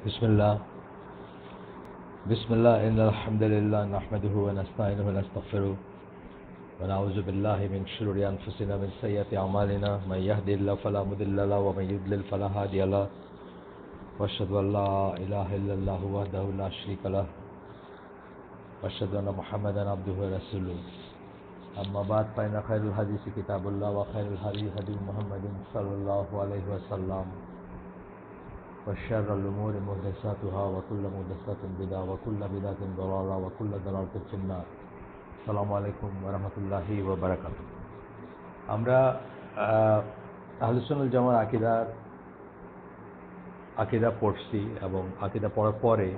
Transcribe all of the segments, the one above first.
بسم الله بسم الله إن الحمد لله نحمده ونستعينه ونستغفره ونعوذ بالله من شرور أنفسنا من سيئات أعمالنا من يهدي الله فلا مضل له ومن يضلل فلا هادي له وأشهد أن لا إله إلا الله وحده لا شريك له وأشهد أن محمدا عبده ورسوله أما بعد فإن خير الحديث كتاب الله وخير الهدي هدي محمد صلى الله عليه وسلم وشر الأمور محدثاتها وكل محدثة بدعة وكل بدعة ضلالة وكل ضلالة في النار السلام عليكم ورحمة الله وبركاته আমরা আহলুস সুন্নাহ ওয়াল জামার আকীদা পড়ছি এবং আকীদা পড়ার পরে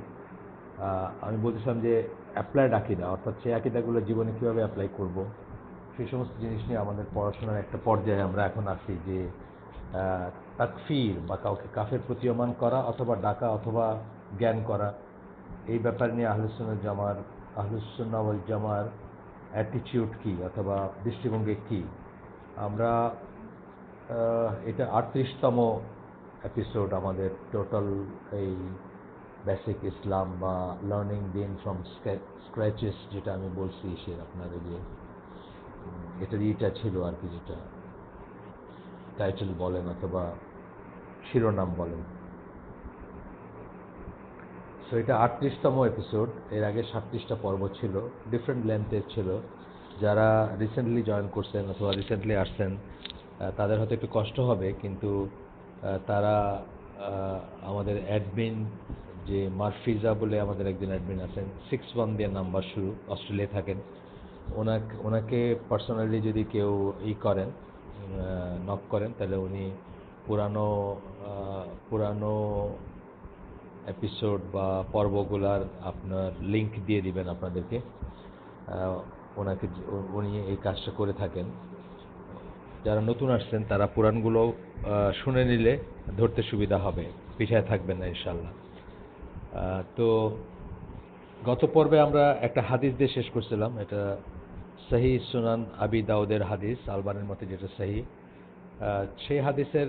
আমি বলছিলাম যে অ্যাপ্লাইড আকীদা অর্থাৎ সেই আকীদাগুলো জীবনে কীভাবে অ্যাপ্লাই করব সেই সমস্ত জিনিস নিয়ে আমাদের পড়াশোনার একটা পর্যায়ে আমরা এখন আছি যে তাকফির বা কাউকে কাফের প্রতীয়মান করা অথবা ডাকা অথবা জ্ঞান করা এই ব্যাপার নিয়ে আহলুস সুন্নাহ ওয়াল জামার অ্যাটিটিউড কী অথবা দৃষ্টিভঙ্গি কী আমরা এটা 38তম এপিসোড আমাদের টোটাল এই বেসিক ইসলাম বা লার্নিং দিন ফ্রম স্ক্র্যাচেস যেটা আমি বলছি সে আপনাদের যে এটা ছিল আর কি, যেটা টাইটেল বলেন অথবা শিরোনাম বলেন। সো এটা 38তম এপিসোড। এর আগে 37টা পর্ব ছিল, ডিফারেন্ট লেন্থের ছিল। যারা রিসেন্টলি জয়েন করছেন অথবা রিসেন্টলি আসছেন তাদের হয়তো একটু কষ্ট হবে, কিন্তু তারা আমাদের অ্যাডমিন যে মারফিজা বলে আমাদের একজন অ্যাডমিন আছেন, 61 দিয়ে নাম্বার শুরু, অস্ট্রেলিয়ায় থাকেন। ওনাকে পার্সোনালি যদি কেউ করেন, নক করেন, তাহলে উনি পুরানো এপিসোড বা পর্বগুলার আপনার লিংক দিয়ে দিবেন আপনাদেরকে। উনি এই কাজটা করে থাকেন। যারা নতুন আসছেন তারা পুরাণগুলো শুনে নিলে ধরতে সুবিধা হবে, পিছায় থাকবেন না ইনশাল্লাহ। তো গত পর্বে আমরা একটা হাদিস দিয়ে শেষ করছিলাম। এটা সহি সুনান আবি দাউদের হাদিস, আলবানির মতে যেটা সহি। সেই হাদিসের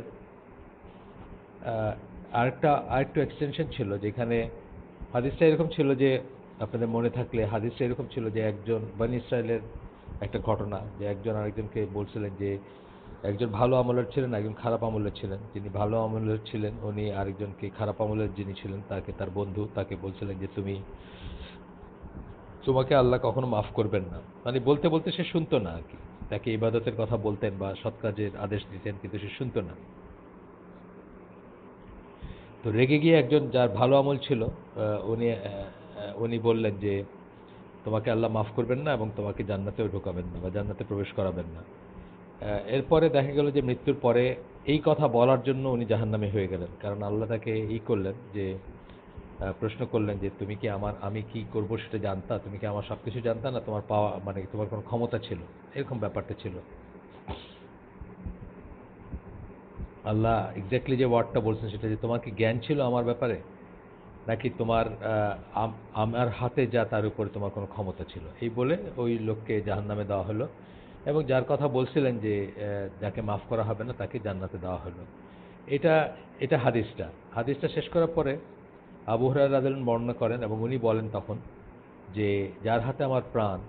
আরেকটু এক্সটেনশন ছিল, যেখানে হাদিসটা এরকম ছিল যে, আপনাদের মনে থাকলে হাদিসটা এরকম ছিল যে একজন বনী ইসরায়েলের একটা ঘটনা, যে একজন আরেকজনকে বলছিলেন যে একজন ভালো আমলের ছিলেন, একজন খারাপ আমলের ছিলেন। যিনি ভালো আমলের ছিলেন উনি আরেকজনকে খারাপ আমলের যিনি ছিলেন তাকে, তার বন্ধু, তাকে বলছিলেন যে তোমাকে আল্লাহ কখনো মাফ করবেন না। মানে বলতে বলতে সে শুনতো না আর কি। তাকে ইবাদতের কথা বলতেন বা সৎ কাজের আদেশ দিতেন, কিন্তু সে শুনতো না। তো রেগে গিয়ে একজন যার ভালো আমল ছিল উনি বললেন যে তোমাকে আল্লাহ মাফ করবেন না এবং তোমাকে জান্নাতেও ঢোকাবেন না বা জান্নাতে প্রবেশ করাবেন না। এরপরে দেখা গেল যে মৃত্যুর পরে এই কথা বলার জন্য উনি জাহান্নামে হয়ে গেলেন, কারণ আল্লাহ তাকে করলেন যে প্রশ্ন করলেন যে তুমি কি আমি কি করব সেটা জানতা? তুমি কি আমার সবকিছু জানতা না? তোমার পাওয়া মানে তোমার কোনো ক্ষমতা ছিল? এরকম ব্যাপারটা ছিল। আল্লাহ এক্স্যাক্টলি যে ওয়ার্ডটা বলছেন সেটা যে তোমার কি জ্ঞান ছিল আমার ব্যাপারে, নাকি তোমার আমার হাতে যা তার উপরে তোমার কোনো ক্ষমতা ছিল? এই বলে ওই লোককে জাহান্নামে দেওয়া হলো, এবং যার কথা বলছিলেন যে যাকে মাফ করা হবে না তাকে জান্নাতে দেওয়া হলো। এটা হাদিসটা শেষ করার পরে আবু হুরায়রা রাদিয়াল্লাহু আনহু বর্ণনা করেন, এবং উনি বলেন তখন যে যার হাতে আমার প্রাণ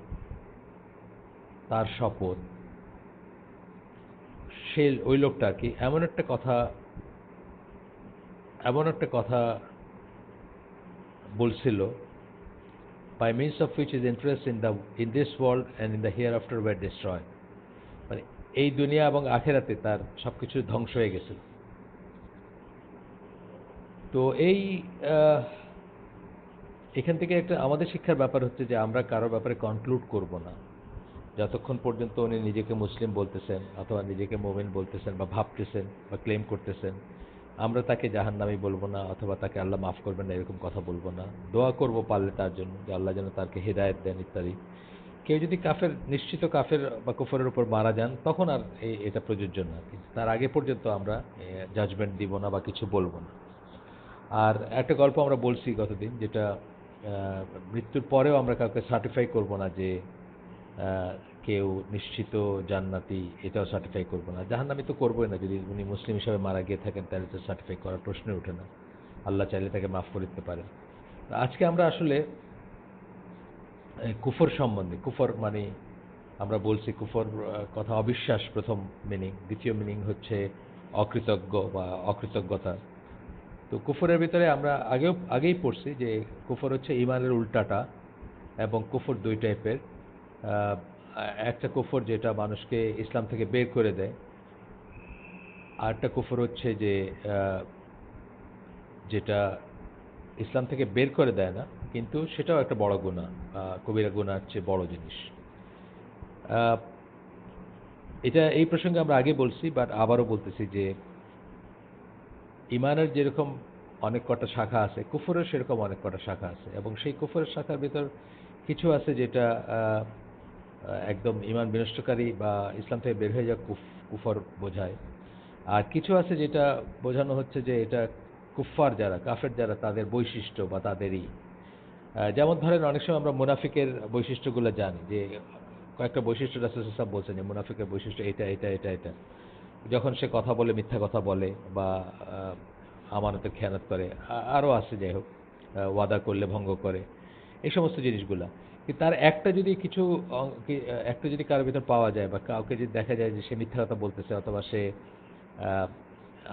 তার শপথ, সে ওই লোকটা আর কি এমন একটা কথা বলছিল, by means of which his interests in this world and in the hereafter were destroyed. মানে এই দুনিয়া এবং আখেরাতে তার সবকিছু ধ্বংস হয়ে গেছে। তো এখান থেকে একটা আমাদের শিক্ষার ব্যাপার হচ্ছে যে আমরা কারো ব্যাপারে কনক্লুড করব না যতক্ষণ পর্যন্ত উনি নিজেকে মুসলিম বলতেছেন অথবা নিজেকে মুমিন বলতেছেন বা ভাবতেছেন বা ক্লেম করতেছেন। আমরা তাকে জাহান্নামী বলবো না অথবা তাকে আল্লাহ মাফ করবেন না এরকম কথা বলবো না। দোয়া করব পারলে তার জন্য যে আল্লাহ যেন তাকে হেদায়েত দেন ইত্যাদি। কেউ যদি নিশ্চিত কাফের বা কুফরের উপর মারা যান তখন আর এটা প্রযোজ্য না, কিন্তু তার আগে পর্যন্ত আমরা জাজমেন্ট দিব না বা কিছু বলবো না। আর একটা গল্প আমরা বলছি গতদিন, যেটা মৃত্যুর পরেও আমরা কাউকে সার্টিফাই করব না যে কেউ নিশ্চিত জান্নাতি, এটাও সার্টিফাই করব না। জাহান্নামী তো করবোই না, যদি উনি মুসলিম হিসাবে মারা গিয়ে থাকেন তাহলে তো সার্টিফাই করার প্রশ্নই ওঠে না। আল্লাহ চাইলে তাকে মাফ করে দিতে পারেন। আজকে আমরা আসলে কুফর সম্বন্ধে, কুফর মানে আমরা বলছি কুফর কথা অবিশ্বাস প্রথম মিনিং, দ্বিতীয় মিনিং হচ্ছে অকৃতজ্ঞ বা অকৃতজ্ঞতা। তো কুফরের ভিতরে আমরা আগেই পড়ছি যে কুফর হচ্ছে ঈমানের উল্টাটা, এবং কুফর দুই টাইপের। একটা কুফর যেটা মানুষকে ইসলাম থেকে বের করে দেয়, আর একটা কুফর হচ্ছে যে যেটা ইসলাম থেকে বের করে দেয় না, কিন্তু সেটাও একটা বড় গুনাহ, কবিরা গুনার চেয়ে বড় জিনিস। এটা এই প্রসঙ্গে আমরা আগে বলছি, বাট আবারও বলতেছি যে ঈমানের যেরকম অনেক কটা শাখা আছে, কুফরের সেরকম অনেক কটা শাখা আছে, এবং সেই কুফরের শাখার ভিতর কিছু আছে যেটা একদম ঈমান বিনষ্টকারী বা ইসলাম থেকে বের হয়ে যাওয়া কুফর বোঝায়, আর কিছু আছে যেটা বোঝানো হচ্ছে যে এটা কুফফার যারা, কাফের যারা, তাদের বৈশিষ্ট্য বা তাদেরই। যেমন ধরেন অনেক সময় আমরা মুনাফিকের বৈশিষ্ট্যগুলো জানি, যে কয়েকটা বৈশিষ্ট্য রাসূল সাল্লাল্লাহু আলাইহি ওয়াসাল্লাম বলছেন যে মুনাফিকের বৈশিষ্ট্য এটা এটা এটা এটা। যখন সে কথা বলে মিথ্যা কথা বলে, বা আমানতের খেয়ানত করে, আরও আছে, যাই হোক, ওয়াদা করলে ভঙ্গ করে, এই সমস্ত জিনিসগুলা। কিন্তু তার একটা যদি একটা যদি কারোর ভিতর পাওয়া যায়, বা কাউকে যদি দেখা যায় যে সে মিথ্যা কথা বলতেছে, অথবা সে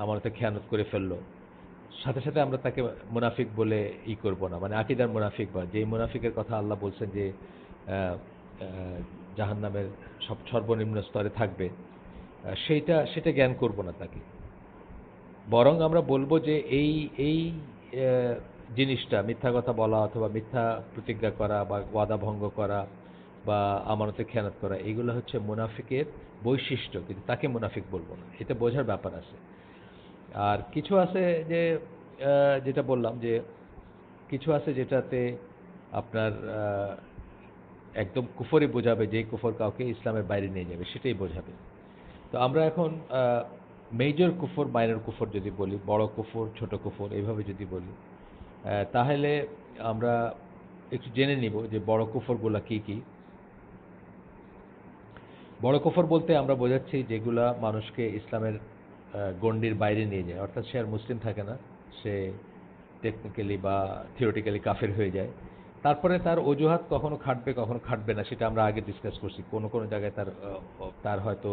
আমানতের খেয়ানত করে ফেললো, সাথে সাথে আমরা তাকে মুনাফিক বলে করব না, মানে আকীদার মুনাফিক, বা যে মুনাফিকের কথা আল্লাহ বলছেন যে জাহান্নামের সর্বনিম্ন স্তরে থাকবে, সেটা জ্ঞান করব না তাকে। বরং আমরা বলবো যে এই এই জিনিসটা, মিথ্যা কথা বলা অথবা মিথ্যা প্রতিজ্ঞা করা বা ওয়াদা ভঙ্গ করা বা আমানতের খেয়ানত করা, এগুলো হচ্ছে মুনাফিকের বৈশিষ্ট্য, কিন্তু তাকে মুনাফিক বলবো না। এটা বোঝার ব্যাপার আছে। আর কিছু আছে যে যেটা বললাম যে কিছু আছে যেটাতে আপনার একদম কুফরই বোঝাবে, যেই কুফর কাউকে ইসলামের বাইরে নিয়ে যাবে, সেটাই বোঝাবে। তো আমরা এখন মেজর কুফর, মাইনর কুফর যদি বলি, বড় কুফর, ছোট কুফর, এইভাবে যদি বলি, তাহলে আমরা একটু জেনে নিব যে বড় কুফরগুলা কি কি। বড় কুফর বলতে আমরা বোঝাচ্ছি যেগুলা মানুষকে ইসলামের গণ্ডির বাইরে নিয়ে যায়, অর্থাৎ সে আর মুসলিম থাকে না, সে টেকনিক্যালি বা থিওরিটিক্যালি কাফের হয়ে যায়। তারপরে তার অজুহাত কখনো খাটবে, কখনো খাটবে না, সেটা আমরা আগে ডিসকাস করছি। কোনো কোনো জায়গায় তার হয়তো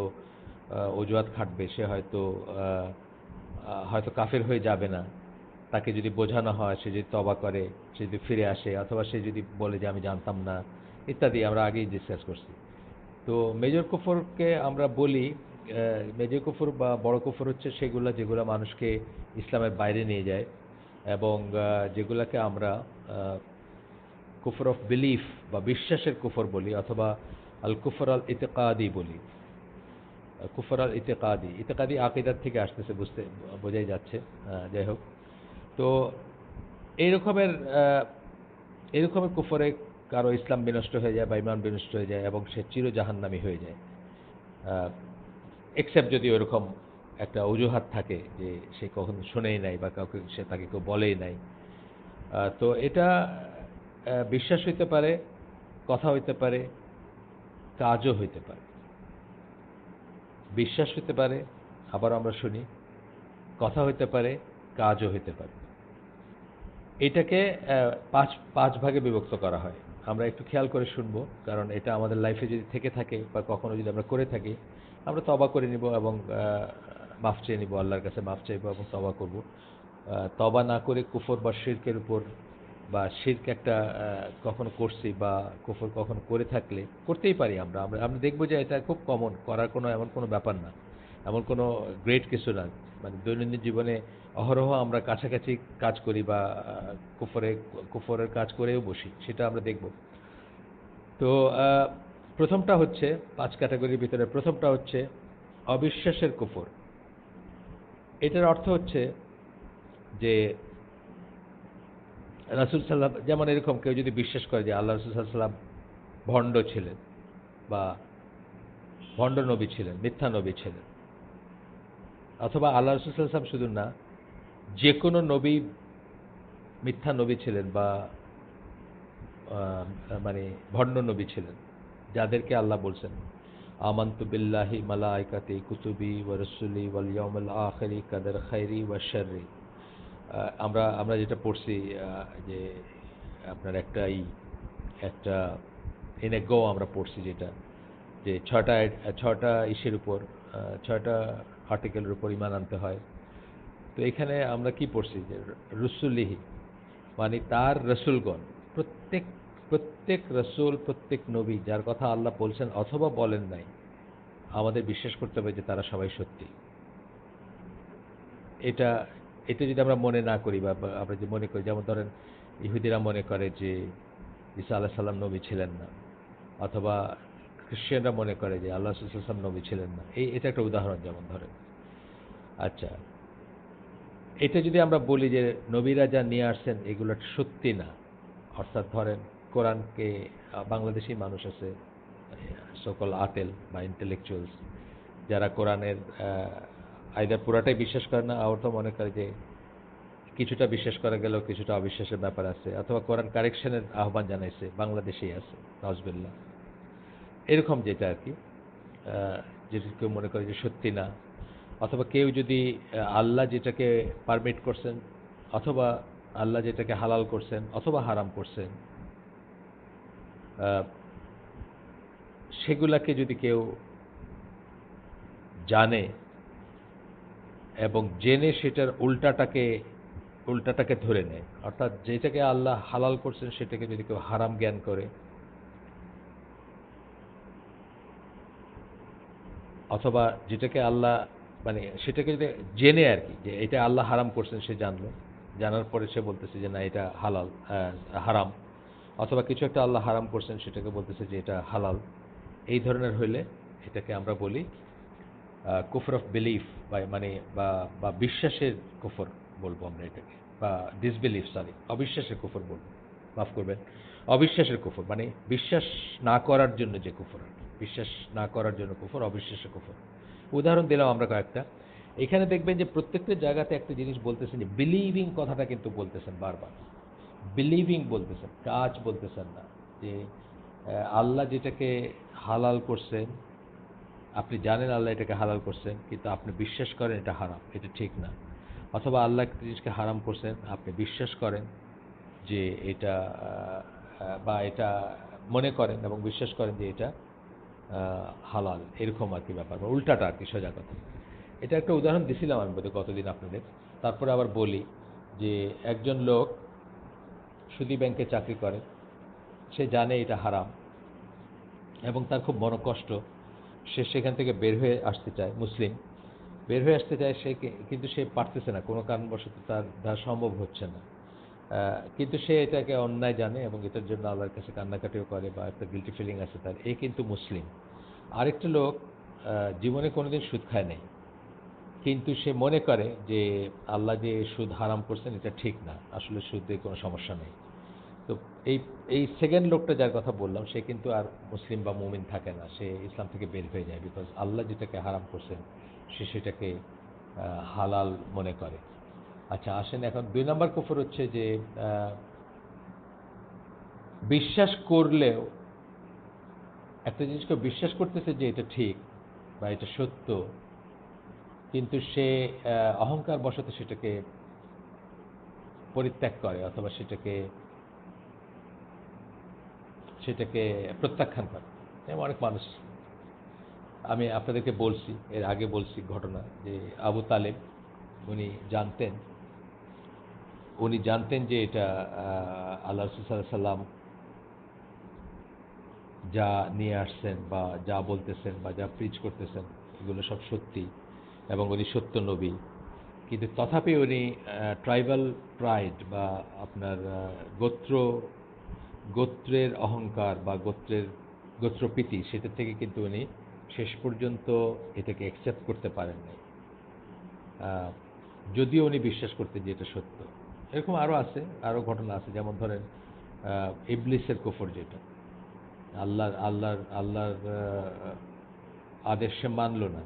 অজুহাত খাটবে, সে হয়তো কাফের হয়ে যাবে না, তাকে যদি বোঝানো হয়, সে যদি তওবা করে, সে যদি ফিরে আসে, অথবা সে যদি বলে যে আমি জানতাম না, ইত্যাদি আমরা আগেই ডিসকাস করছি। তো মেজর কুফরকে আমরা বলি, মেজর কুফর বা বড় কুফর হচ্ছে সেগুলা যেগুলো মানুষকে ইসলামের বাইরে নিয়ে যায়, এবং যেগুলাকে আমরা কুফর অফ বিলিফ বা বিশ্বাসের কুফর বলি, অথবা আল কুফর আল ইতিকাদি বলি। কুফর আল ইতিকাদি, ইতিকাদি আকীদার থেকে আসতেছে, বোঝাই যাচ্ছে। যাই হোক, তো এইরকমের কুফরে কারো ইসলাম বিনষ্ট হয়ে যায় বা ঈমান বিনষ্ট হয়ে যায়, এবং সে চির জাহান্নামী হয়ে যায়, এক্সেপ্ট যদি ওরকম একটা অজুহাত থাকে যে সে কখনো শোনেই নাই বা তাকে কেউ বলেই নাই। তো এটা বিশ্বাস হইতে পারে, কথা হইতে পারে, কাজও হইতে পারে। বিশ্বাস হইতে পারে, আবার আমরা শুনি, কথা হইতে পারে, কাজও হইতে পারে। এটাকে পাঁচ ভাগে বিভক্ত করা হয়। আমরা একটু খেয়াল করে শুনবো, কারণ এটা আমাদের লাইফে যদি থেকে থাকে বা কখনো যদি আমরা করে থাকি, আমরা তওবা করে নিব এবং মাফ চেয়ে নিব, আল্লাহর কাছে মাফ চাইব এবং তওবা করব। তওবা না করে কুফর বা শিরকের উপর, বা শিরক একটা কখনো করছি বা কুফর কখনো করে থাকলে, করতেই পারি আমরা আমরা দেখবো যে এটা খুব কমন, করার এমন কোনো ব্যাপার না, এমন কোনো গ্রেট কিছু না। মানে দৈনন্দিন জীবনে অহরহ আমরা কাছাকাছি কাজ করি, বা কুফরের কাজ করেও বসি, সেটা আমরা দেখব। তো প্রথমটা হচ্ছে, 5 ক্যাটাগরির ভিতরে প্রথমটা হচ্ছে অবিশ্বাসের কুফর। এটার অর্থ হচ্ছে যে রাসূল সাল্লাল্লাহু, যেমন এরকম কেউ যদি বিশ্বাস করে যে আল্লাহ রাসূল সাল্লাল্লাহু আলাইহি ওয়াসাল্লাম ভণ্ড ছিলেন, বা ভণ্ড নবী ছিলেন, মিথ্যা নবী ছিলেন, অথবা আল্লাহ রাসূল সাল্লাল্লাহু আলাইহি ওয়াসাল্লাম শুধু না, যে কোনো নবী মিথ্যা নবী ছিলেন, বা মানে ভণ্ড নবী ছিলেন, যাদেরকে আল্লাহ বলছেন আমানতু বিল্লাহি মালাইকাতি কুতুবি ওয়া রাসূলি ওয়াল ইয়াউমিল আখিরি কাদার খাইরি ওয়া শাররি। আমরা আমরা যেটা পড়ছি যে আপনার একটা ইন এ গো আমরা পড়ছি যেটা যে ছয়টা ইসের উপর 6টা আর্টিকেলের উপর ঈমান আনতে হয়। তো এখানে আমরা কি পড়ছি যে রুসুলিহি মানে তার রসুলগণ, প্রত্যেক প্রত্যেক রসুল, প্রত্যেক নবী যার কথা আল্লাহ বলছেন অথবা বলেন নাই, আমাদের বিশ্বাস করতে হবে যে তারা সবাই সত্যি। এটা এটা যদি আমরা মনে না করি বা আমরা যে মনে করি, যেমন ধরেন ইহুদিরা মনে করে যে ঈসা আলাইহিস সালাম নবী ছিলেন না, অথবা খ্রিস্টানরা মনে করে যে আল্লাহ রাসূল সাল্লাল্লাহু আলাইহি ওয়াসাল্লাম নবী ছিলেন না। এটা একটা উদাহরণ যেমন ধরেন। আচ্ছা, এটা যদি আমরা বলি যে নবীরা যা নিয়ে আসছেন এগুলো সত্যি না, অর্থাৎ ধরেন কোরআনকে বাংলাদেশি মানুষ আছে সকল আতেল বা ইন্টেলেকচুয়ালস যারা কোরআনের আইদার পুরাটাই বিশ্বাস করে না, আবার তো মনে করে যে কিছুটা বিশ্বাস করা গেলেও কিছুটা অবিশ্বাসের ব্যাপার আছে, অথবা কোরআন কারেকশনের আহ্বান জানাইছে, বাংলাদেশেই আছে নজবিল্লাহ, এরকম যেটা আর কি, যেটা কেউ মনে করে যে সত্যি না। অথবা কেউ যদি আল্লাহ যেটাকে পারমিট করছেন, অথবা আল্লাহ যেটাকে হালাল করছেন অথবা হারাম করছেন, সেগুলাকে যদি কেউ জানে এবং জেনে সেটার উল্টাটাকে ধরে নেয়, অর্থাৎ যেটাকে আল্লাহ হালাল করছেন সেটাকে যদি কেউ হারাম জ্ঞান করে, অথবা যেটাকে আল্লাহ মানে সেটাকে যদি জেনে আর কি যে এটা আল্লাহ হারাম করছেন, সে জানলো, জানার পরে সে বলতেছে যে না এটা হালাল হারাম, অথবা কিছু একটা আল্লাহ হারাম করছেন সেটাকে বলতেছে যে এটা হালাল, এই ধরনের হইলে এটাকে আমরা বলি কুফর অফ বিলিফ, বা মানে বা বিশ্বাসের কুফর বলবো আমরা এটাকে, বা ডিসবিলিফ, সরি অবিশ্বাসের কুফর বলবো, মাফ করবেন, অবিশ্বাসের কুফর মানে বিশ্বাস না করার জন্য যে কুফর, বিশ্বাস না করার জন্য কুফর, অবিশ্বাসের কুফর। উদাহরণ দিলাম আমরা কয়েকটা। এখানে দেখবেন যে প্রত্যেকটা জায়গাতে একটা জিনিস বলতেছেন যে বিলিভিং কথাটা কিন্তু বলতেছেন বারবার, বিলিভিং বলতেছেন, কাজ বলতেছেন না। যে আল্লাহ যেটাকে হালাল করছেন, আপনি জানেন আল্লাহ এটাকে হালাল করছেন, কিন্তু আপনি বিশ্বাস করেন এটা হারাম, এটা ঠিক না। অথবা আল্লাহ একটা জিনিসকে হারাম করছেন, আপনি বিশ্বাস করেন যে এটা বা এটা মনে করেন এবং বিশ্বাস করেন যে এটা হালাল, এরকম আর কি ব্যাপার, বা উল্টাটা আর কি, সোজা কথা। এটা একটা উদাহরণ দিছিলাম আমি বোধহয় গতদিন আপনাদের। তারপরে আবার বলি যে একজন লোক সুদী ব্যাংকে চাকরি করে, সে জানে এটা হারাম এবং তার খুব মনোকষ্ট, সে সেখান থেকে বের হয়ে আসতে চায়, মুসলিম বের হয়ে আসতে চায়, কিন্তু সে পারতেছে না, কোনো কারণবশত তার দ্বারা সম্ভব হচ্ছে না। কিন্তু সে এটাকে অন্যায় জানে এবং এটার জন্য আল্লাহর কাছে কান্নাকাটিও করে, বা একটা গিল্টি ফিলিং আছে তার, এই কিন্তু মুসলিম। আরেকটা লোক জীবনে কোনোদিন সুদ খায় নাই, কিন্তু সে মনে করে যে আল্লাহ যে সুদ হারাম করছেন এটা ঠিক না, আসলে সুদে কোনো সমস্যা নেই। তো এই এই সেকেন্ড লোকটা যার কথা বললাম, সে কিন্তু আর মুসলিম বা মুমিন থাকে না, সে ইসলাম থেকে বের হয়ে যায়, বিকজ আল্লাহ যেটাকে হারাম করছেন সে সেটাকে হালাল মনে করে। আচ্ছা আসেন, এখন 2 নম্বর কুফর হচ্ছে যে বিশ্বাস করলেও, একটা জিনিসকে বিশ্বাস করতেছে যে এটা ঠিক বা এটা সত্য, কিন্তু সে অহংকার বশত সেটাকে পরিত্যাগ করে, অথবা সেটাকে সেটাকে প্রত্যাখ্যান করে। এমন অনেক মানুষ, আমি আপনাদেরকে বলছি, এর আগে বলছি ঘটনা, যে আবু তালেব উনি জানতেন যে এটা আল্লাহ রাসূল সাল্লাল্লাহু আলাইহি সাল্লাম যা নিয়ে আসছেন বা যা বলতেছেন বা যা প্রিচ করতেছেন এগুলো সব সত্যি, এবং উনি সত্য নবী। কিন্তু তথাপি উনি ট্রাইবাল প্রাইড বা আপনার গোত্রের অহংকার বা গোত্রপ্রীতি, সেটা থেকে কিন্তু উনি শেষ পর্যন্ত এটাকে অ্যাকসেপ্ট করতে পারেন নাই, যদিও উনি বিশ্বাস করতেন যে এটা সত্য। এরকম আরও আছে, আরও ঘটনা আছে, যেমন ধরেন ইবলিসের কুফর, যেটা আল্লাহর আদেশ সে মানল না।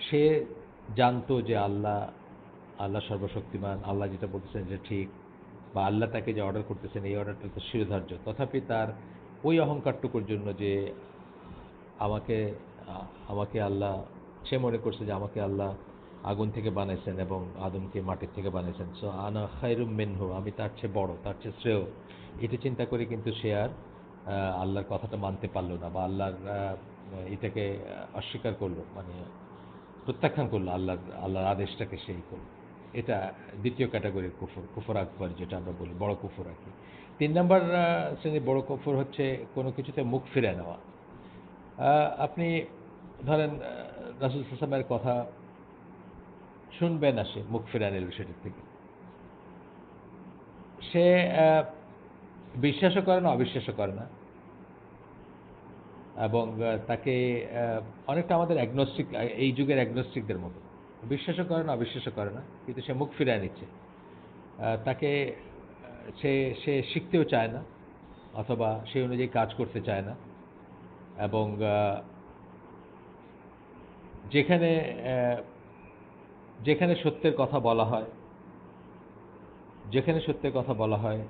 সে জানতো যে আল্লাহ সর্বশক্তিমান, আল্লাহ যেটা বলতেছেন এটা ঠিক, বা আল্লাহ তাকে যে অর্ডার করতেছেন এই অর্ডারটা তো শিরোধার্য, তথাপি তার ওই অহংকারটুকুর জন্য যে আমাকে আমাকে আল্লাহ, সে মনে করছে যে আমাকে আল্লাহ আগুন থেকে বানাইছেন এবং আদমকে মাটির থেকে বানাইছেন। সো আনা খায়রুম মিনহু, আমি তার চেয়ে বড়, তার চেয়ে শ্রেয়। এটা চিন্তা করে কিন্তু সে আর আল্লাহর কথাটা মানতে পারল না, বা আল্লাহর এটাকে অস্বীকার করলো, মানে প্রত্যাখ্যান করলো, আল্লাহর আদেশটাকে সেই করলো। এটা দ্বিতীয় ক্যাটাগরির কুফর, কুফর আকবর যেটা আমরা বলি, বড় কুফর আর কি। 3 নম্বর শ্রেণীর বড় কুফর হচ্ছে কোনো কিছুতে মুখ ফিরে নেওয়া। আপনি ধরেন রাসূল সাল্লাল্লাহু আলাইহি ওয়াসাল্লামের কথা শুনবে না, সে মুখ ফিরে নিল সেটার থেকে। সে বিশ্বাসও করে না, অবিশ্বাসও করে না, এবং তাকে অনেকটা আমাদের অ্যাগনস্টিক, এই যুগের অ্যাগনস্টিকদের মতো, বিশ্বাসও করে না, অবিশ্বাসও করে না, কিন্তু সে মুখ ফিরিয়ে নিচ্ছে। তাকে সে সে শিখতেও চায় না, অথবা সেই অনুযায়ী কাজ করতে চায় না, এবং যেখানে যেখানে সত্যের কথা বলা হয়, যেখানে সত্যের কথা বলা হয়,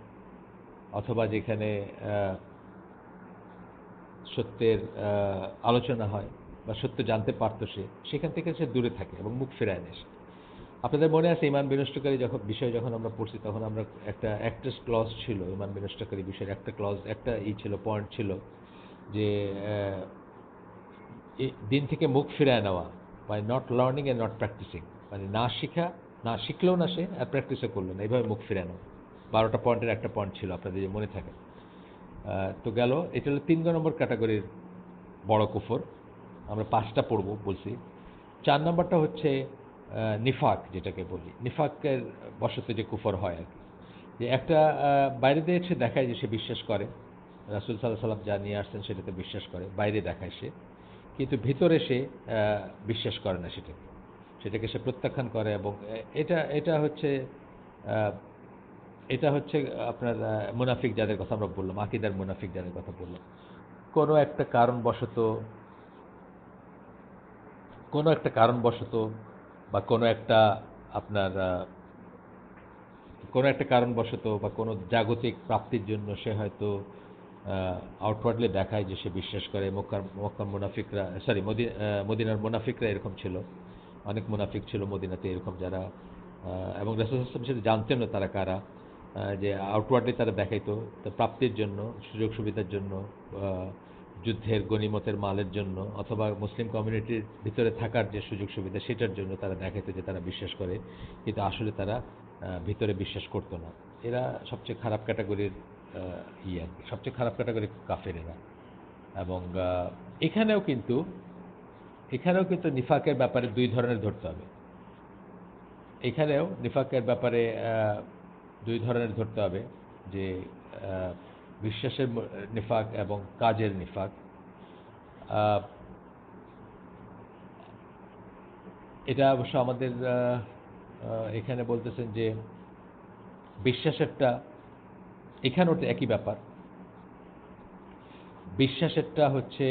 অথবা যেখানে সত্যের আলোচনা হয় বা সত্য জানতে পারতো সে, সেখান থেকে সে দূরে থাকে এবং মুখ ফেরায় নেয় সে। আপনাদের মনে আছে ইমান বিনষ্টকারী বিষয় যখন আমরা পড়ছি, তখন আমরা একটা অ্যাক্টার্স ক্লজ ছিল ইমান বিনষ্টকারী বিষয়ের, একটা ক্লজ, একটা ছিল, পয়েন্ট ছিল যে দিন থেকে মুখ ফিরায় নেওয়া, by not learning and not practising, মানে না শিখা, না শিখলেও না সে, আর প্র্যাকটিসও করলো না, এইভাবে মুখ ফিরায় নেওয়া। 12টা পয়েন্টের একটা পয়েন্ট ছিল, আপনাদের যে মনে থাকে। তো গেল, এটা হলো 3 নম্বর ক্যাটাগরির বড় কুফর। আমরা 5টা পড়ব বলছি। 4 নম্বরটা হচ্ছে নিফাক, যেটাকে বলি নিফাকের বশত যে কুফর হয় আর কি, যে একটা বাইরে দিয়ে সে দেখায় যে সে বিশ্বাস করে, রাসূল সাল্লাল্লাহু আলাইহি ওয়াসাল্লাম যা নিয়ে আসছেন সেটাতে বিশ্বাস করে, বাইরে দেখায় সে, কিন্তু ভিতরে সে বিশ্বাস করে না সেটাকে, সেটাকে সে প্রত্যাখ্যান করে। এবং এটা এটা হচ্ছে আহ, এটা হচ্ছে আপনার মুনাফিক যাদের কথা আমরা বললাম, আকীদার মুনাফিক যাদের কথা বললাম। কোনো একটা কারণবশত, কোনো একটা কারণবশত বা কোনো একটা আপনার কোনো একটা কারণবশত বা কোনো জাগতিক প্রাপ্তির জন্য সে হয়তো আউটওয়ার্ডলি দেখায় যে সে বিশ্বাস করে। মক্কার মুনাফিকরা, সরি, মদিনার মুনাফিকরা এরকম ছিল, অনেক মুনাফিক ছিল মদিনাতে এরকম, যারা এবং রাসূল সাল্লাল্লাহু আলাইহি ওয়াসাল্লাম সেটা জানতেন না তারা কারা, যে আউটওয়ার্ডলি তারা দেখাইতো তো প্রাপ্তির জন্য, সুযোগ সুবিধার জন্য, যুদ্ধের গনিমতের মালের জন্য, অথবা মুসলিম কমিউনিটির ভিতরে থাকার যে সুযোগ সুবিধা সেটার জন্য তারা দেখাইতো যে তারা বিশ্বাস করে, কিন্তু আসলে তারা ভিতরে বিশ্বাস করতো না। এরা সবচেয়ে খারাপ ক্যাটাগরির আর কি, সবচেয়ে খারাপ ক্যাটাগরির কাফের এরা। এবং এখানেও কিন্তু নিফাকের ব্যাপারে 2 ধরনের ধরতে হবে। এখানেও নিফাকের ব্যাপারে 2 ধরনের ধরতে হবে, যে বিশ্বাসের নিফাক এবং কাজের নিফাক। আহ, এটা অবশ্য আমাদের এখানে বলতেছেন যে বিশ্বাসেরটা, এখানেও তো একই ব্যাপার। বিশ্বাসেরটা হচ্ছে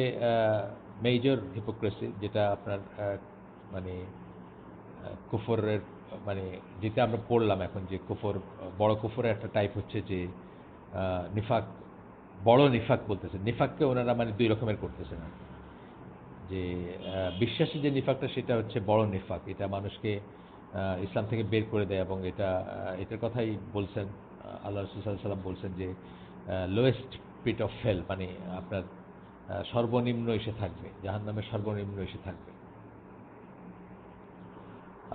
মেজর হিপোক্রেসি, যেটা আপনার মানে কুফরের, মানে যেটা আমরা পড়লাম এখন, যে কুফর, বড় কুফরের একটা টাইপ হচ্ছে যে নিফাক, বড় নিফাক বলতেছে। নিফাককে ওনারা মানে 2 রকমের করতেছেন আর কি। যে বিশ্বাসী যে নিফাকটা সেটা হচ্ছে বড় নিফাক, এটা মানুষকে ইসলাম থেকে বের করে দেয়, এবং এটার কথাই বলছেন আল্লাহ রাসূল সাল্লাল্লাহু আলাইহি ওয়াসাল্লাম, বলছেন যে লোয়েস্ট পিট অফ ফেল, মানে আপনার সর্বনিম্ন এসে থাকবে, জাহান্নামের সর্বনিম্ন এসে থাকবে।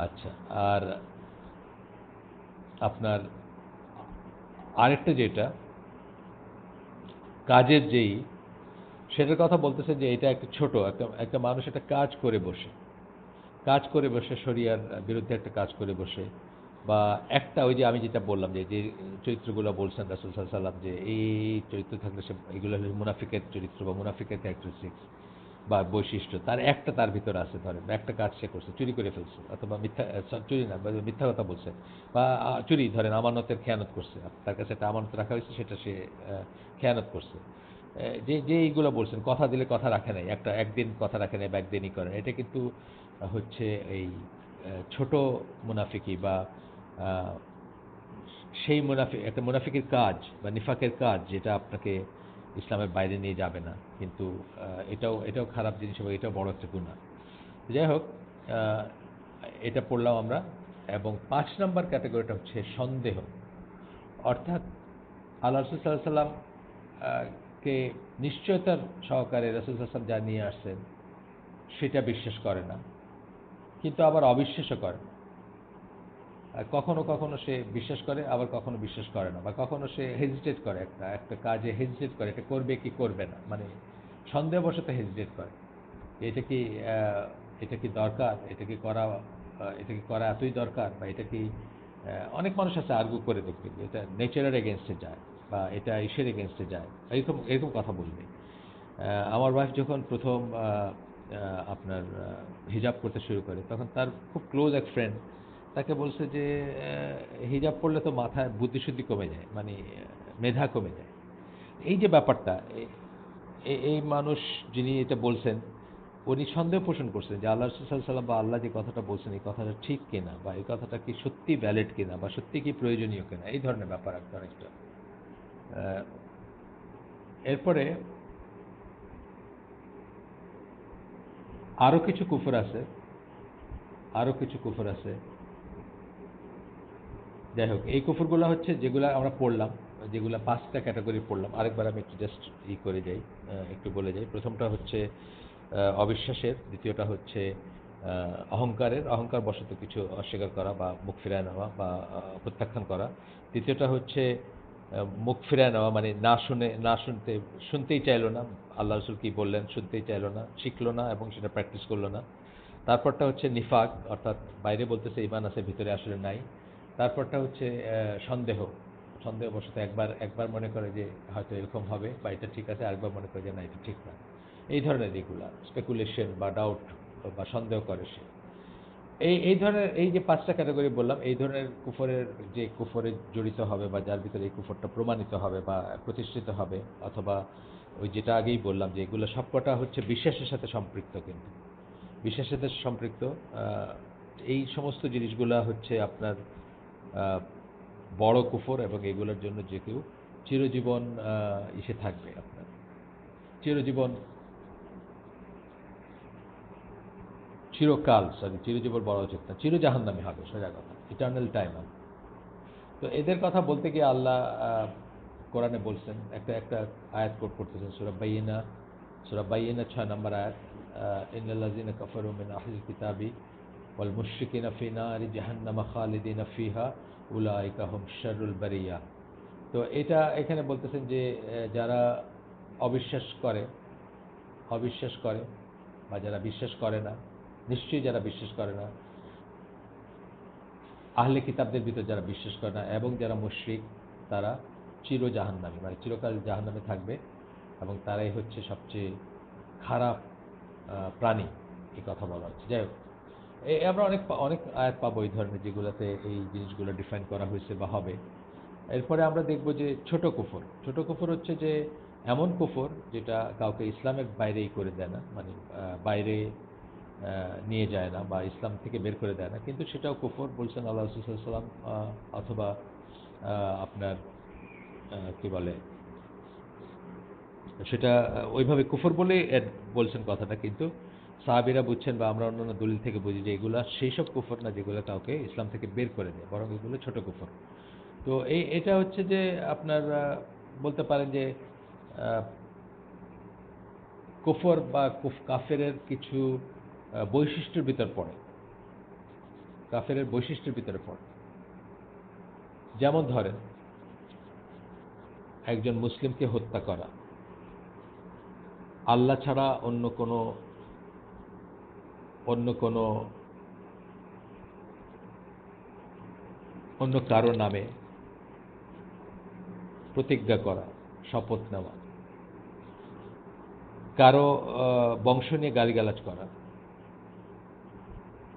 আচ্ছা, আর আপনার আরেকটা যেটা কাজের যেই, সেটার কথা বলতেছে যে এটা একটা ছোট, একটা একটা মানুষ একটা কাজ করে বসে শরিয়ার বিরুদ্ধে একটা কাজ করে বসে, বা একটা ওই যে আমি যেটা বললাম যে যে চরিত্রগুলো বলছেন রাসূল সাল্লাল্লাহু আলাইহি ওয়াসাল্লাম, যে এই চরিত্র থাকলে সে, এগুলো হলো মুনাফিকের চরিত্র বা মুনাফিকের ক্যারেক্টারিস্টিক্স বা বৈশিষ্ট্য, তার একটা তার ভিতরে আছে। ধরেন একটা কাজ সে করছে, চুরি করে ফেলছে, অথবা চুরি না, বা মিথ্যা কথা বলছে, বা চুরি, ধরেন আমানতের খেয়ানত করছে, তার কাছে একটা আমানত রাখা হয়েছে, সেটা সে খেয়ানত করছে। যে যে এইগুলো বলছেন, কথা দিলে কথা রাখে নাই, একদিন কথা রাখে নাই বা একদিনই করেন, এটা কিন্তু হচ্ছে এই ছোট মুনাফিকি, বা আহ, সেই মুনাফিক, একটা মুনাফিকের কাজ বা নিফাকের কাজ, যেটা আপনাকে ইসলামের বাইরে নিয়ে যাবে না, কিন্তু এটাও এটাও খারাপ জিনিস, এবং এটাও বড় একটা গুনাহ। যাই হোক, আহ, এটা পড়লাম আমরা। এবং ৫ নম্বর ক্যাটাগরিটা হচ্ছে সন্দেহ, অর্থাৎ আল্লাহ রাসূল সাল্লাল্লাহু আলাইহি ওয়াসাল্লাম কে নিশ্চয়তার সহকারে রাসূল সাল্লাল্লাহু আলাইহি ওয়াসাল্লাম যা নিয়ে আসছেন সেটা বিশ্বাস করে না, কিন্তু আবার অবিশ্বাসও করে না। কখনো কখনো সে বিশ্বাস করে, আবার কখনো বিশ্বাস করে না, বা কখনো সে হেজিটেট করে, একটা একটা কাজে হেজিটেট করে, এটা করবে কি করবে না, মানে সন্দেহবশত হেজিটেট করে। এটা কি এটা কি দরকার, এটা কি করা এতই দরকার, বা এটা কি অনেক মানুষ আছে আর্গু করে দেখবে যে এটা নেচারের এগেনস্টে যায়, বা এটা ঈশ্বরের এগেনস্টে যায়, এরকম এরকম কথা বলবে। আমার ওয়াইফ যখন প্রথম আপনার হিজাব করতে শুরু করে, তখন তার খুব ক্লোজ এক ফ্রেন্ড তাকে বলছে যে হিজাব পড়লে তো মাথায় বুদ্ধিশুদ্ধি কমে যায়, মানে মেধা কমে যায়। এই যে ব্যাপারটা, এই মানুষ যিনি এটা বলছেন, উনি সন্দেহ পোষণ করছেন যে আল্লাহ রাসূল সাল্লাল্লাহু আলাইহি ওয়াসাল্লাম বা আল্লাহ যে কথাটা বলছেন এই কথাটা ঠিক কিনা, বা এই কথাটা কি সত্যি ভ্যালিড কিনা, বা সত্যি কি প্রয়োজনীয় কিনা, এই ধরনের ব্যাপার আর কি অনেকটা। আহ, এরপরে আরো কিছু কুফর আছে, আরো কিছু কুফর আছে। যাই হোক, এই কুফরগুলো হচ্ছে যেগুলো আমরা পড়লাম, যেগুলো 5টা ক্যাটাগরি পড়লাম, আরেকবার আমি একটু জাস্ট করে যাই, একটু বলে যাই। প্রথমটা হচ্ছে অবিশ্বাসের, দ্বিতীয়টা হচ্ছে অহংকারের, অহংকার বশত কিছু অস্বীকার করা বা মুখ ফিরায় নেওয়া বা প্রত্যাখ্যান করা। তৃতীয়টা হচ্ছে মুখ ফিরায় নেওয়া, মানে না শুনতে, শুনতেই চাইলো না, আল্লাহ রসুল কি বললেন শুনতেই চাইলো না, শিখলো না এবং সেটা প্র্যাকটিস করলো না। তারপরটা হচ্ছে নিফাক, অর্থাৎ বাইরে বলতেছে ঈমান আছে, ভিতরে আসলে নাই। তারপরটা হচ্ছে সন্দেহ, সন্দেহবশত একবার একবার মনে করে যে হয়তো এরকম হবে বা এটা ঠিক আছে, আরেকবার মনে করে যে না এটা ঠিক না। এই ধরনের যেগুলা স্পেকুলেশন বা ডাউট বা সন্দেহ করে সে, এই ধরনের, এই যে 5টা ক্যাটাগরি বললাম, এই ধরনের কুফরের, যে কুফরে জড়িত হবে বা যার ভিতরে এই কুফরটা প্রমাণিত হবে বা প্রতিষ্ঠিত হবে, অথবা ওই যেটা আগেই বললাম যে এগুলো সবকটা হচ্ছে বিশ্বাসের সাথে সম্পৃক্ত, কিন্তু বিশ্বাসের সাথে সম্পৃক্ত। এই সমস্ত জিনিসগুলা হচ্ছে আপনার বড় কুফর, এবং এগুলোর জন্য যে কেউ চিরজীবন ইসে থাকবে, আপনার চিরজীবন, চিরকাল, সরি চিরজীবন বলা উচিত না, চিরজাহান্নামী হবে, সোজা কথা, ইটার্নাল টাইম। তো এদের কথা বলতে গিয়ে আল্লাহ কোরআনে বলছেন, একটা একটা আয়াত কোট করতেছেন, সূরা বাইয়িনা 6 নম্বর আয়াত, ইন্নাল্লাযিনা কাফারু মিন আহলিল কিতাবি ওয়াল মুশরিকিনা ফি নারি জাহান্নামা খালিদিনা ফিহা উলাইকা হুম শাররুল বারিয়া। তো এটা এখানে বলতেছেন যে যারা অবিশ্বাস করে, অবিশ্বাস করে বা যারা বিশ্বাস করে না, নিশ্চয়ই যারা বিশ্বাস করে না, আহলে কিতাবদের ভিতর যারা বিশ্বাস করে না এবং যারা মুশরিক, তারা চির জাহান্নামী, মানে চিরকাল জাহান্নামে থাকবে, এবং তারাই হচ্ছে সবচেয়ে খারাপ প্রাণী, এই কথা বলা হচ্ছে। যাই হোক, আমরা অনেক অনেক আয়াত পাবো এই ধরনের, যেগুলোতে এই জিনিসগুলো ডিফাইন করা হয়েছে বা হবে। এরপরে আমরা দেখব যে ছোট কুফর, ছোট কুফর হচ্ছে যে এমন কুফর যেটা কাউকে ইসলামের বাইরেই করে দেয় না, মানে বাইরে নিয়ে যায় না বা ইসলাম থেকে বের করে দেয় না, কিন্তু সেটাও কুফর বলছেন আল্লাহ রাসূল সাল্লাল্লাহু আলাইহি ওয়াসাল্লাম। অথবা আপনার কি বলে, সেটা ওইভাবে কুফর বলে বলছেন কথাটা, কিন্তু সাহাবীরা বুঝছেন বা আমরা অন্যান্য দলিল থেকে বুঝি যে এগুলা সেই সব কুফর না যেগুলো কাউকে ইসলাম থেকে বের করে দেয়, বরং এগুলো ছোট কুফর। তো এটা হচ্ছে যে আপনার বলতে পারেন যে আহ, কুফর বা কাফেরের কিছু বৈশিষ্ট্যের ভিতর পড়ে, কাফেরের বৈশিষ্ট্যের ভিতরে পড়ে। যেমন ধরেন, একজন মুসলিমকে হত্যা করা, আল্লাহ ছাড়া অন্য কোনো অন্য কারো নামে প্রতিজ্ঞা করা, শপথ নেওয়া, কারো বংশ নিয়ে গালিগালাজ করা,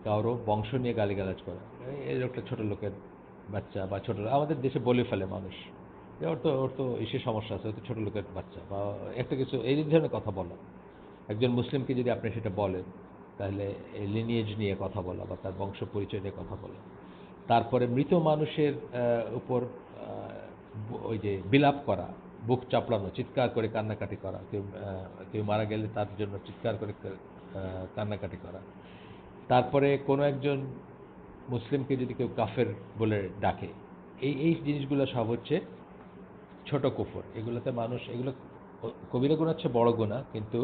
কারো বংশ নিয়ে গালিগালাজ করা, এই একটা ছোট লোকের বাচ্চা বা ছোট, আমাদের দেশে বলে ফেলে মানুষ যে ওর তো এসে সমস্যা আছে, ও তো ছোট লোকের বাচ্চা, বা একটা কিছু এই ধরনের কথা বলা। একজন মুসলিমকে যদি আপনি সেটা বলেন, তাহলে এই লিনিয়েজ নিয়ে কথা বলা বা তার বংশ পরিচয় নিয়ে কথা বলা। তারপরে মৃত মানুষের উপর ওই যে বিলাপ করা, বুক চাপড়ানো, চিৎকার করে কান্নাকাটি করা, কেউ মারা গেলে তার জন্য চিৎকার করে কান্নাকাটি করা। তারপরে কোনো একজন মুসলিমকে যদি কেউ কাফের বলে ডাকে, এই এই জিনিসগুলো সব হচ্ছে ছোট কুফর। এগুলোতে মানুষ, এগুলো কবিরা গুনাহ হচ্ছে বড় গুনাহ, কিন্তু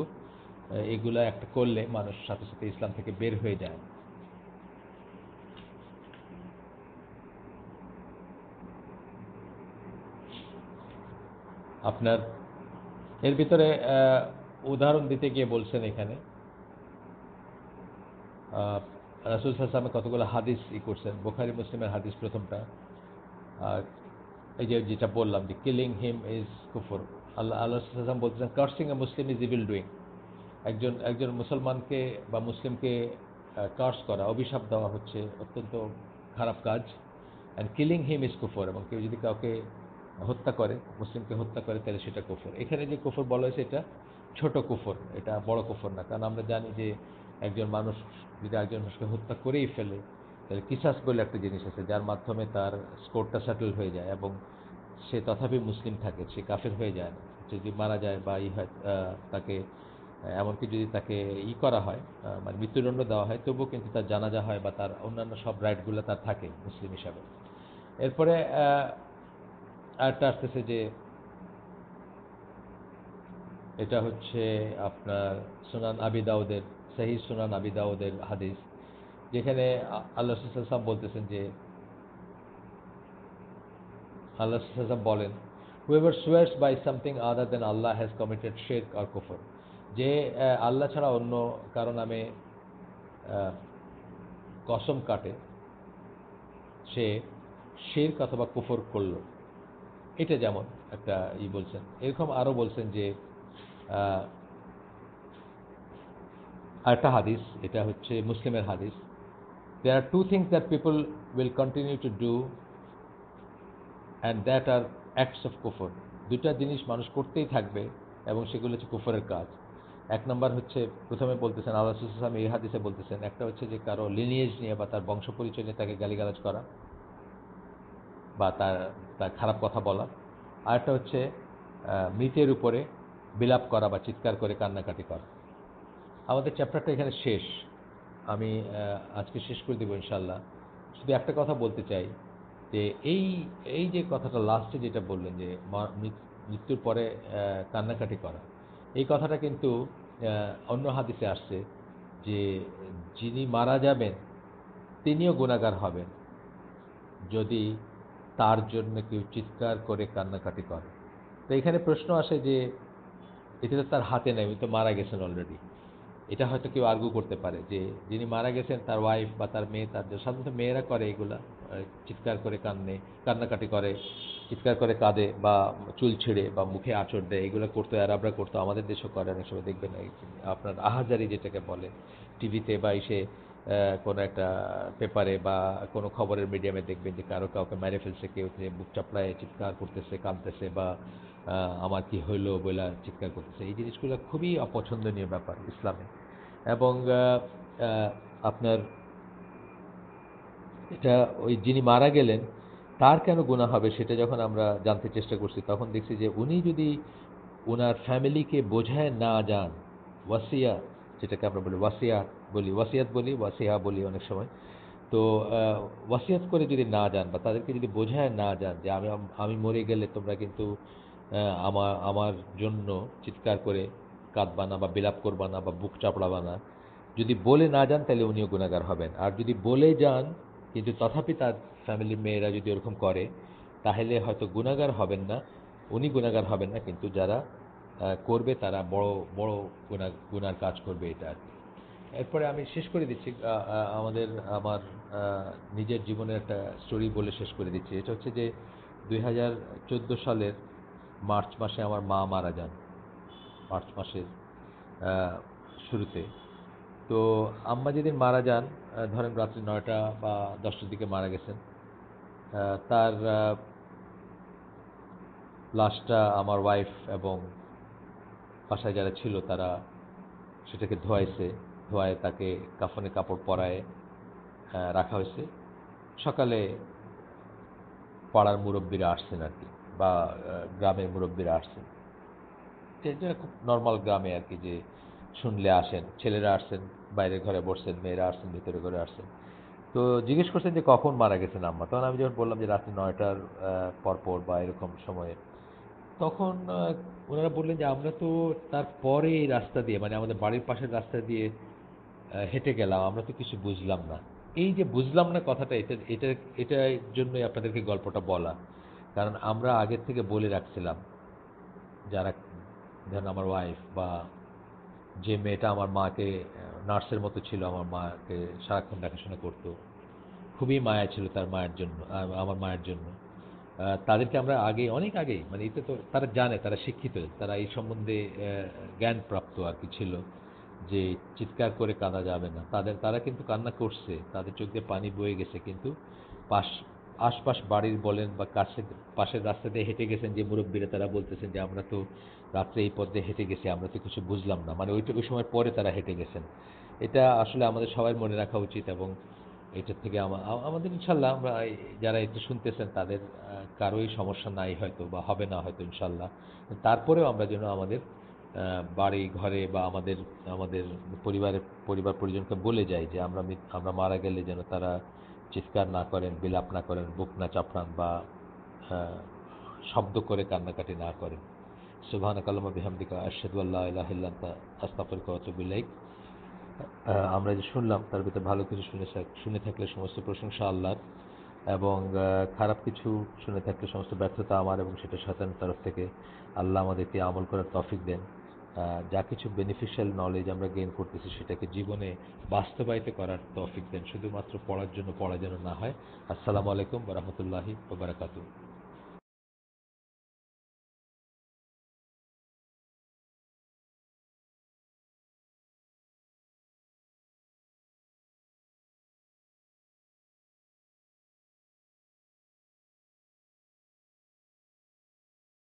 এগুলা একটা করলে মানুষ সাথে সাথে ইসলাম থেকে বের হয়ে যায়। আপনার এর ভিতরে উদাহরণ দিতে গিয়ে বলছেন এখানে রাসূল সাল্লাল্লাহু আলাইহি ওয়াসাল্লাম কতগুলো হাদিস করছেন। বুখারী মুসলিমের হাদিস প্রথমটা, আর এই যে যেটা বললাম যে কিলিং হিম ইজ কুফর। আল্লাহ সাল্লাল্লাহু আলাইহি ওয়াসাল্লাম বলতেছেন cursing A Muslim is evil doing. একজন একজন মুসলমানকে বা মুসলিমকে কার্স করা, অভিশাপ দেওয়া হচ্ছে অত্যন্ত খারাপ কাজ। অ্যান্ড কিলিং হিম ইজ কুফর, এবং কেউ যদি কাউকে হত্যা করে, মুসলিমকে হত্যা করে, তাহলে সেটা কুফর। এখানে যে কুফর বলা হয়েছে এটা ছোট কুফর, এটা বড় কুফর না। কারণ আমরা জানি যে একজন মানুষ যদি একজন মানুষকে হত্যা করেই ফেলে, তাহলে কিসাস বলে একটা জিনিস আছে যার মাধ্যমে তার স্কোরটা সেটেল হয়ে যায়, এবং সে তথাপি মুসলিম থাকে, সে কাফের হয়ে যায় না। যদি মারা যায় বা হয় তাকে, এমনকি যদি তাকে করা হয়, মানে মৃত্যুদণ্ড দেওয়া হয়, তবুও কিন্তু তার জানাজা হয় বা তার অন্যান্য সব রাইটগুলো তার থাকে মুসলিম হিসাবে। এরপরে আরেকটা আসতেছে যে এটা হচ্ছে আপনার সুনান আবি দাউদের, সহিহ সুনান আবি দাউদের হাদিস, যেখানে আল্লাহ রাসূল সাল্লাল্লাহু আলাইহি ওয়াসাল্লাম বলতেছেন যে, আল্লাহ রাসূল সাল্লাল্লাহু আলাইহি ওয়াসাল্লাম বলেন, whoever swears by something other than Allah has committed shirk or kufr। যে আল্লাহ ছাড়া অন্য কারো নামে কসম কাটে, সে শিরক অথবা কুফর করল। এটা যেমন একটা বলছেন। এরকম আরো বলছেন যে আরেকটা হাদিস, এটা হচ্ছে মুসলিমের হাদিস, there are two things that people will continue to do and that are acts of kufr। দুইটা জিনিস মানুষ করতেই থাকবে এবং সেগুলো হচ্ছে কুফরের কাজ। এক নম্বর হচ্ছে, প্রথমে বলতেছেন আল্লাহ রাসূল সাল্লাল্লাহু আলাইহি ওয়াসাল্লাম এই হাদিসে বলতেছেন, একটা হচ্ছে যে কারো লিনিয়েজ নিয়ে বা তার বংশ পরিচয় নিয়ে তাকে গালিগালাজ করা বা তার তার খারাপ কথা বলা। আরেকটা হচ্ছে মৃতের উপরে বিলাপ করা বা চিৎকার করে কান্নাকাটি করা। আমাদের চ্যাপ্টারটা এখানে শেষ, আমি আজকে শেষ করে দেবো ইনশাল্লাহ। শুধু একটা কথা বলতে চাই যে এই এই যে কথাটা লাস্টে যেটা বললেন যে মৃত্যুর পরে কান্নাকাটি করা, এই কথাটা কিন্তু অন্য হাদিসে আসছে যে যিনি মারা যাবেন তিনিও গুনাহগার হবেন যদি তার জন্য কেউ চিৎকার করে কান্নাকাটি করে। তো এখানে প্রশ্ন আসে যে এটা তো তার হাতে নেই, উনি তো মারা গেছেন অলরেডি। এটা হয়তো কেউ আর্গু করতে পারে যে যিনি মারা গেছেন তার ওয়াইফ বা তার মেয়ে, তার সাধারণত মেয়েরা করে এগুলা, চিৎকার করে কান্নাকাটি করে, চিৎকার করে কাঁদে বা চুল ছিঁড়ে বা মুখে আঁচড় দেয়, এগুলো করতো, আরবরা করতো, আমাদের দেশও করে অনেক সময়। দেখবেন আপনার আহাজারি যেটাকে বলে, টিভিতে বা এসে কোনো একটা পেপারে বা কোনো খবরের মিডিয়ামে দেখবেন যে কারো কাউকে মেরে ফেলছে, কেউ যে বুক চাপড়ায় চিৎকার করতেছে, কাঁদতেছে, বা আমার কি হইলো বলে চিৎকার করতেছে। এই জিনিসগুলো খুবই অপছন্দনীয় ব্যাপার ইসলামে। এবং আপনার এটা ওই যিনি মারা গেলেন তার কেন গুনাহ হবে সেটা যখন আমরা জানতে চেষ্টা করছি, তখন দেখছি যে উনি যদি ওনার ফ্যামিলিকে বোঝায় না যান, ওয়াসিয়া যেটাকে আমরা বলি ওয়াসিয়াত বলি, ওয়াসিয়াত বলি, ওয়াসিয়া বলি অনেক সময়। তো ওয়াসিয়াত করে যদি না যান বা তাদেরকে যদি বোঝায় না যান যে আমি আমি মরে গেলে তোমরা কিন্তু আমার আমার জন্য চিৎকার করে কাঁদবা না বা বিলাপ করবা না বা বুক চাপড়াবা না, যদি বলে না যান তাহলে উনিও গুনাহগার হবেন। আর যদি বলে যান কিন্তু তথাপি তার ফ্যামিলির মেয়েরা যদি ওরকম করে, তাহলে হয়তো গুনাহগার হবেন না, উনি গুনাহগার হবেন না, কিন্তু যারা করবে তারা বড় বড় গুনার কাজ করবে, এটা আর কি। এরপরে আমি শেষ করে দিচ্ছি আমার নিজের জীবনের একটা স্টোরি বলে শেষ করে দিচ্ছি। এটা হচ্ছে যে 2014 সালের মার্চ মাসে আমার মা মারা যান, মার্চ মাসের শুরুতে। তো আম্মা যেদিন মারা যান, ধরেন রাত্রি 9টা বা 10টার দিকে মারা গেছেন। তার লাশটা আমার ওয়াইফ এবং বাসায় যারা ছিল তারা সেটাকে ধোয়ায় তাকে কাফনে কাপড় পরায় রাখা হয়েছে। সকালে পাড়ার মুরব্বীরা আসছেন আর কি, বা গ্রামের মুরব্বীরা আসছেন, যেটা খুব নর্মাল গ্রামে আর কি, যে শুনলে আসেন, ছেলেরা আসছেন বাইরের ঘরে বসছেন, মেয়েরা আসছেন ভিতরে ঘরে আসছেন। তো জিজ্ঞেস করছেন যে কখন মারা গেছেন আম্মা, তখন আমি যখন বললাম যে রাত্রি 9টার পরপর বা এরকম সময়ে, তখন ওনারা বললেন যে আমরা তো তারপরে এই রাস্তা দিয়ে মানে আমাদের বাড়ির পাশের রাস্তা দিয়ে হেঁটে গেলাম, আমরা তো কিছু বুঝলাম না। এই যে বুঝলাম না কথাটা, এটার জন্যই আপনাদেরকে গল্পটা বলা। কারণ আমরা আগের থেকে বলে রাখছিলাম, যারা ধরেন আমার ওয়াইফ বা যে মেয়েটা আমার মাকে নার্সের মতো ছিল, আমার মাকে সারাক্ষণ দেখাশোনা করতো, খুবই মায়া ছিল তার মায়ের জন্য, আমার মায়ের জন্য। তাদেরকে আমরা আগে, অনেক আগেই, মানে এটা তো তারা জানে, তারা শিক্ষিত, তারা এই সম্বন্ধে জ্ঞানপ্রাপ্ত আর কি ছিল, যে চিৎকার করে কাঁদা যাবে না। তারা কিন্তু কান্না করছে, তাদের চোখ দিয়ে পানি বয়ে গেছে, কিন্তু পাশ আশপাশ বাড়ির বলেন বা পাশের রাস্তা দিয়ে হেঁটে গেছেন যে মুরব্বীরা, তারা বলতেছেন যে আমরা তো রাত্রে এই পথ দিয়ে হেঁটে গেছি, আমরা তো কিছু বুঝলাম না, মানে ওই সময় পরে তারা হেঁটে গেছেন। এটা আসলে আমাদের সবাই মনে রাখা উচিত। এবং এটার থেকে আমাদের ইনশাল্লাহ, আমরা যারা এটা শুনতেছেন তাদের কারোই সমস্যা নাই হয়তো বা হবে না হয়তো ইনশাল্লাহ। তারপরেও আমরা যেন আমাদের বাড়ি ঘরে বা আমাদের আমাদের পরিবার পরিজনকে বলে যাই যে আমরা মারা গেলে যেন তারা চিৎকার না করেন, বিলাপ না করেন, বুক না চাপড়ান বা আহ, শব্দ করে কান্নাকাটি না করেন। সুবহানাকাল্লাহুম্মা বিহামদিকা আশহাদু আল্লা ইলাহা ইল্লা আনতা আস্তাগফিরুকা ওয়া আতুবু ইলাইক। আমরা যে শুনলাম তার ভিতরে ভালো কিছু শুনে থাকলে সমস্ত প্রশংসা আল্লাহর, এবং খারাপ কিছু শুনে থাকলে সমস্ত ব্যর্থতা আমার, এবং সেটা শয়তানের তরফ থেকে। আল্লাহ আমাদেরকে আমল করার তৌফিক দেন। যা কিছু বেনিফিশিয়াল নলেজ আমরা গেইন করতেছি সেটাকে জীবনে বাস্তবায়িত করার তৌফিক দেন, শুধুমাত্র পড়ার জন্য পড়া যেন না হয়। আসসালামু আলাইকুম ওয়া রাহমাতুল্লাহি ওয়া বারাকাতুহু।